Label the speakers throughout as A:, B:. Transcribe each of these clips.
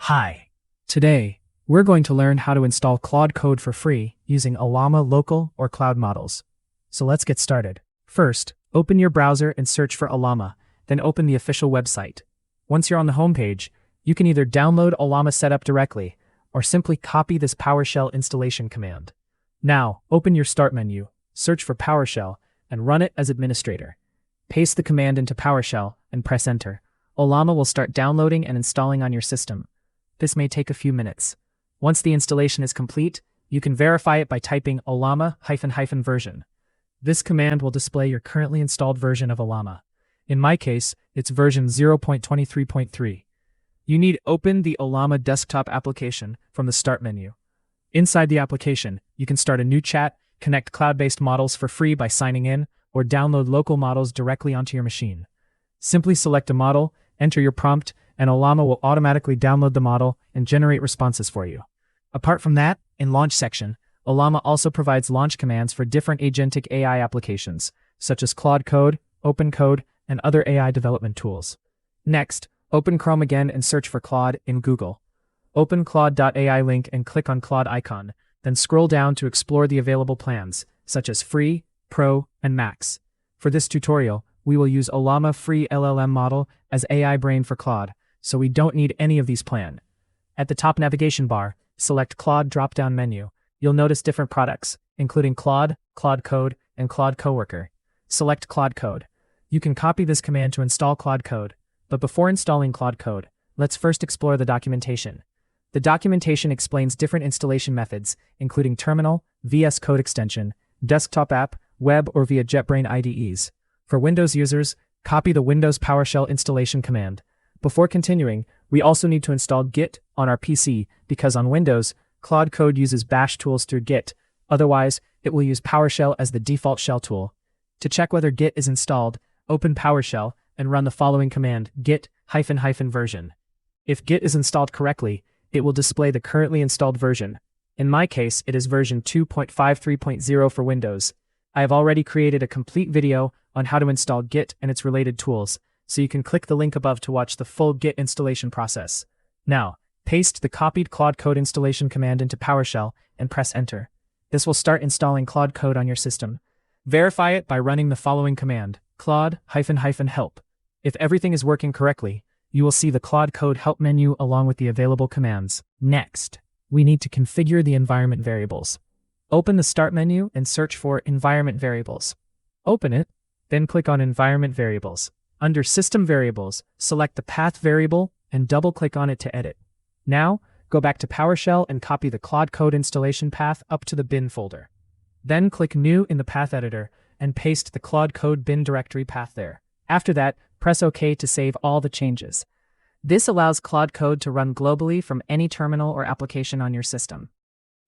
A: Hi. Today, we're going to learn how to install Claude Code for free using Ollama local or cloud models. So let's get started. First, open your browser and search for Ollama, then open the official website. Once you're on the homepage, you can either download Ollama Setup directly or simply copy this PowerShell installation command. Now, open your Start menu, search for PowerShell, and run it as administrator. Paste the command into PowerShell and press Enter. Ollama will start downloading and installing on your system. This may take a few minutes. Once the installation is complete, you can verify it by typing Ollama --version. This command will display your currently installed version of Ollama. In my case, it's version 0.23.3. You need to open the Ollama Desktop application from the Start menu. Inside the application, you can start a new chat, connect cloud-based models for free by signing in, or download local models directly onto your machine. Simply select a model, enter your prompt, and Ollama will automatically download the model and generate responses for you. Apart from that, in Launch section, Ollama also provides launch commands for different Agentic AI applications, such as Claude Code, Open Code, and other AI development tools. Next, open Chrome again and search for Claude in Google. Open Claude.ai link and click on Claude icon, then scroll down to explore the available plans, such as Free, Pro, and Max. For this tutorial, we will use Ollama Free LLM model as AI Brain for Claude, so we don't need any of these planned. At the top navigation bar, select Claude drop-down menu. You'll notice different products, including Claude, Claude Code, and Claude Coworker. Select Claude Code. You can copy this command to install Claude Code, but before installing Claude Code, let's first explore the documentation. The documentation explains different installation methods, including terminal, VS Code extension, desktop app, web, or via JetBrains IDEs. For Windows users, copy the Windows PowerShell installation command. Before continuing, we also need to install Git on our PC because on Windows, Claude Code uses bash tools through Git. Otherwise, it will use PowerShell as the default shell tool. To check whether Git is installed, open PowerShell and run the following command, git --version. If Git is installed correctly, it will display the currently installed version. In my case, it is version 2.53.0 for Windows. I have already created a complete video on how to install Git and its related tools, so you can click the link above to watch the full Git installation process. Now, paste the copied Claude Code installation command into PowerShell and press Enter. This will start installing Claude Code on your system. Verify it by running the following command, Claude --help. If everything is working correctly, you will see the Claude Code help menu along with the available commands. Next, we need to configure the environment variables. Open the Start menu and search for Environment Variables. Open it, then click on Environment Variables. Under System Variables, select the Path variable and double-click on it to edit. Now, go back to PowerShell and copy the Claude Code installation path up to the bin folder. Then click New in the Path Editor and paste the Claude Code bin directory path there. After that, press OK to save all the changes. This allows Claude Code to run globally from any terminal or application on your system.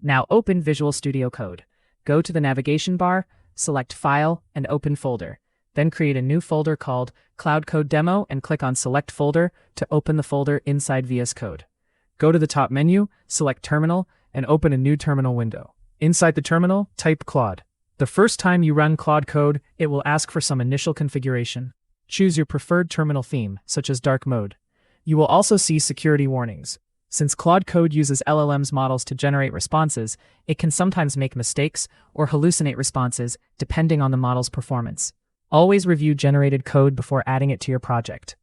A: Now open Visual Studio Code. Go to the navigation bar, select File, and Open Folder. Then create a new folder called Claude Code Demo and click on Select Folder to open the folder inside VS Code. Go to the top menu, select Terminal, and open a new terminal window. Inside the terminal, type Claude. The first time you run Claude Code, it will ask for some initial configuration. Choose your preferred terminal theme, such as dark mode. You will also see security warnings. Since Claude Code uses LLMs models to generate responses, it can sometimes make mistakes or hallucinate responses depending on the model's performance. Always review generated code before adding it to your project.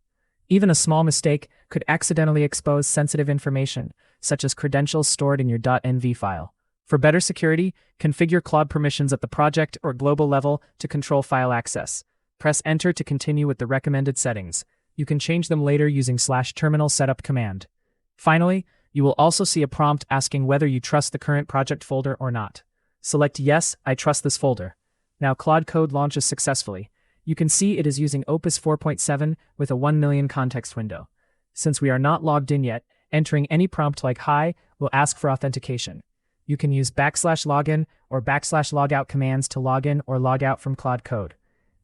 A: Even a small mistake could accidentally expose sensitive information, such as credentials stored in your .env file. For better security, configure Claude permissions at the project or global level to control file access. Press Enter to continue with the recommended settings. You can change them later using /terminal setup command. Finally, you will also see a prompt asking whether you trust the current project folder or not. Select Yes, I trust this folder. Now Claude Code launches successfully. You can see it is using Opus 4.7 with a 1 million context window. Since we are not logged in yet, entering any prompt like Hi will ask for authentication. You can use \login or \logout commands to log in or log out from Claude Code.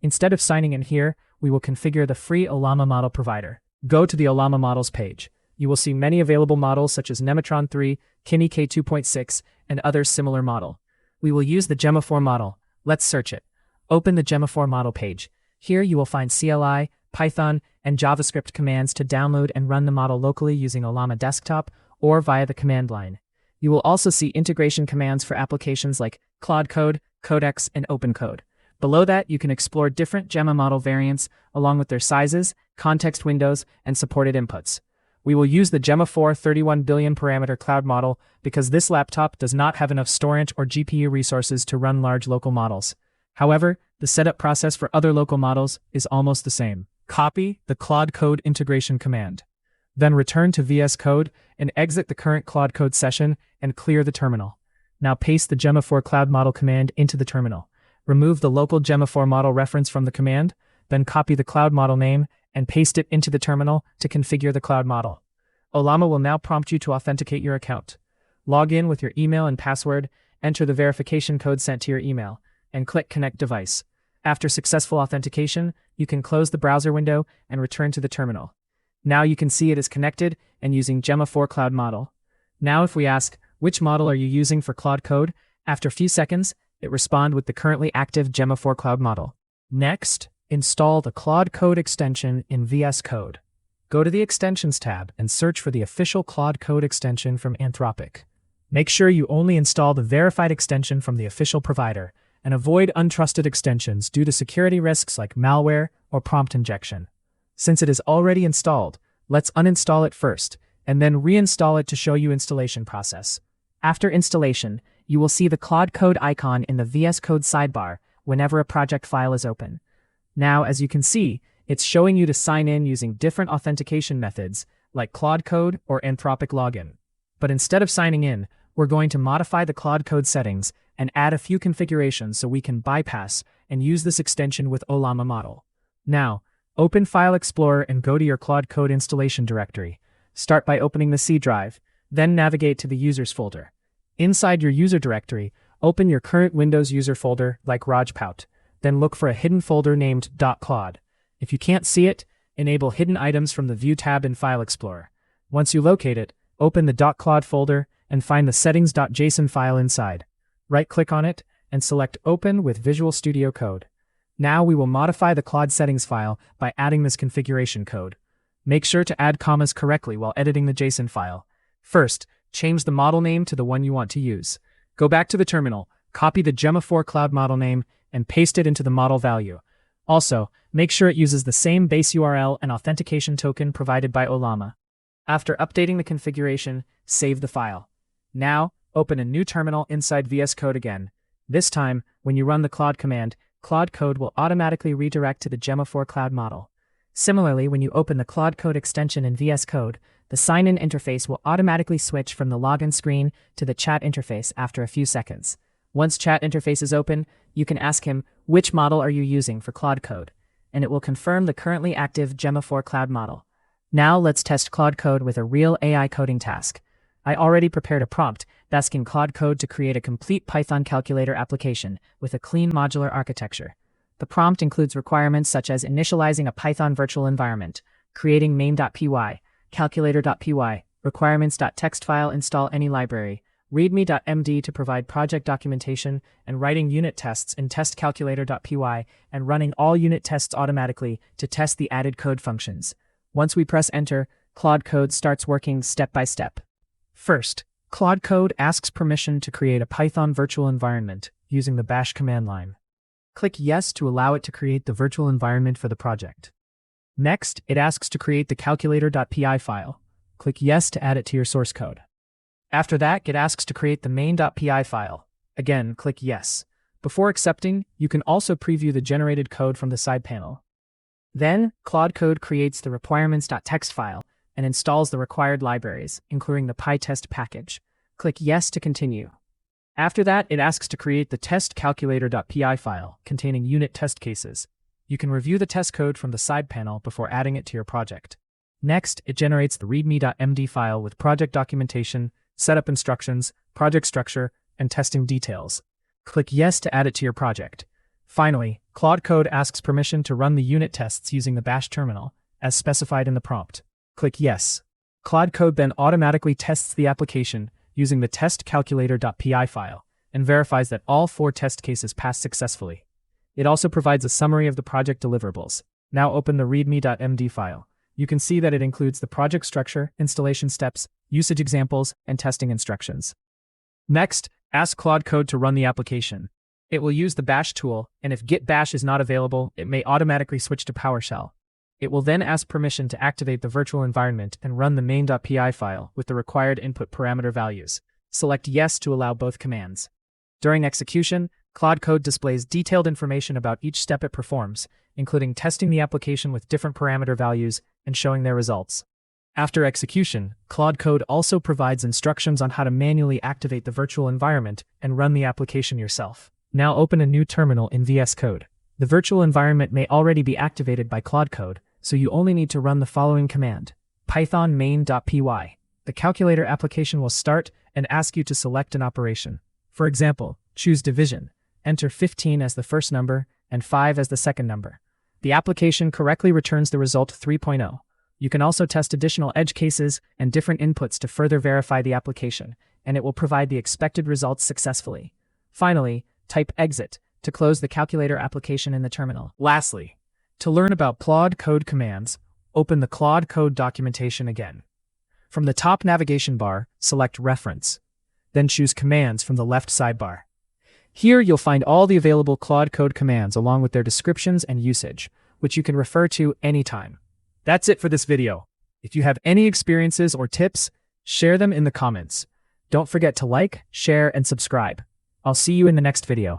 A: Instead of signing in here, we will configure the free Ollama model provider. Go to the Ollama models page. You will see many available models such as Nematron 3, Kinney K2.6, and others similar model. We will use the Gemma 4 model. Let's search it. Open the Gemma 4 model page. Here you will find CLI, Python, and JavaScript commands to download and run the model locally using Ollama Desktop or via the command line. You will also see integration commands for applications like Claude Code, Codex, and OpenCode. Below that, you can explore different Gemma model variants along with their sizes, context windows, and supported inputs. We will use the Gemma 4 31 billion parameter cloud model because this laptop does not have enough storage or GPU resources to run large local models. However, the setup process for other local models is almost the same. Copy the Claude Code integration command. Then return to VS Code and exit the current Claude Code session and clear the terminal. Now paste the Gemma 4 cloud model command into the terminal. Remove the local Gemma 4 model reference from the command, then copy the cloud model name and paste it into the terminal to configure the cloud model. Ollama will now prompt you to authenticate your account. Log in with your email and password, enter the verification code sent to your email, and click Connect Device. After successful authentication, you can close the browser window and return to the terminal. Now you can see it is connected and using Gemma 4 Cloud Model. Now if we ask, which model are you using for Claude Code? After a few seconds, it responds with the currently active Gemma 4 Cloud Model. Next, install the Claude Code extension in VS Code. Go to the Extensions tab and search for the official Claude Code extension from Anthropic. Make sure you only install the verified extension from the official provider and avoid untrusted extensions due to security risks like malware or prompt injection. Since it is already installed, let's uninstall it first and then reinstall it to show you installation process. After installation, you will see the Claude Code icon in the VS Code sidebar whenever a project file is open. Now, as you can see, it's showing you to sign in using different authentication methods like Claude Code or Anthropic login. But instead of signing in, we're going to modify the Claude Code settings and add a few configurations so we can bypass and use this extension with Ollama model. Now, open File Explorer and go to your Claude Code installation directory. Start by opening the C drive, then navigate to the Users folder. Inside your user directory, open your current Windows user folder like Rajpout, then look for a hidden folder named .claude. If you can't see it, enable Hidden Items from the View tab in File Explorer. Once you locate it, open the .claude folder and find the settings.json file inside. Right-click on it and select Open with Visual Studio Code. Now we will modify the Claude settings file by adding this configuration code. Make sure to add commas correctly while editing the JSON file. First, change the model name to the one you want to use. Go back to the terminal, copy the Gemma 4 cloud model name, and paste it into the model value. Also, make sure it uses the same base URL and authentication token provided by Ollama. After updating the configuration, save the file. Now, open a new terminal inside VS Code again. This time, when you run the Claude command, Claude Code will automatically redirect to the Gemma 4 cloud model. Similarly, when you open the Claude Code extension in VS Code, the sign-in interface will automatically switch from the login screen to the chat interface after a few seconds. Once chat interface is open, you can ask him, which model are you using for Claude Code? And it will confirm the currently active Gemma 4 cloud model. Now let's test Claude Code with a real AI coding task. I already prepared a prompt asking Claude Code to create a complete Python calculator application with a clean modular architecture. The prompt includes requirements such as initializing a Python virtual environment, creating main.py, calculator.py, requirements.txt file, install any library, readme.md to provide project documentation, and writing unit tests in testcalculator.py and running all unit tests automatically to test the added code functions. Once we press enter, Claude Code starts working step by step. First, Claude Code asks permission to create a Python virtual environment using the bash command line. Click Yes to allow it to create the virtual environment for the project. Next, it asks to create the calculator.py file. Click Yes to add it to your source code. After that, it asks to create the main.py file. Again, click Yes. Before accepting, you can also preview the generated code from the side panel. Then, Claude Code creates the requirements.txt file and installs the required libraries, including the PyTest package. Click Yes to continue. After that, it asks to create the testcalculator.py file containing unit test cases. You can review the test code from the side panel before adding it to your project. Next, it generates the readme.md file with project documentation, setup instructions, project structure, and testing details. Click Yes to add it to your project. Finally, Claude Code asks permission to run the unit tests using the bash terminal, as specified in the prompt. Click Yes. Claude Code then automatically tests the application using the testcalculator.py file and verifies that all 4 test cases pass successfully. It also provides a summary of the project deliverables. Now open the readme.md file. You can see that it includes the project structure, installation steps, usage examples, and testing instructions. Next, ask Claude Code to run the application. It will use the bash tool, and if git bash is not available, it may automatically switch to PowerShell. It will then ask permission to activate the virtual environment and run the main.py file with the required input parameter values. Select yes to allow both commands. During execution, Claude Code displays detailed information about each step it performs, including testing the application with different parameter values and showing their results. After execution, Claude Code also provides instructions on how to manually activate the virtual environment and run the application yourself. Now open a new terminal in VS Code. The virtual environment may already be activated by Claude Code, so you only need to run the following command: python main.py. The calculator application will start and ask you to select an operation. For example, choose division. Enter 15 as the first number and 5 as the second number. The application correctly returns the result 3.0. You can also test additional edge cases and different inputs to further verify the application, and it will provide the expected results successfully. Finally, type exit to close the calculator application in the terminal. Lastly, to learn about Claude Code commands, open the Claude Code documentation again. From the top navigation bar, select Reference. Then choose Commands from the left sidebar. Here you'll find all the available Claude Code commands along with their descriptions and usage, which you can refer to anytime. That's it for this video. If you have any experiences or tips, share them in the comments. Don't forget to like, share, and subscribe. I'll see you in the next video.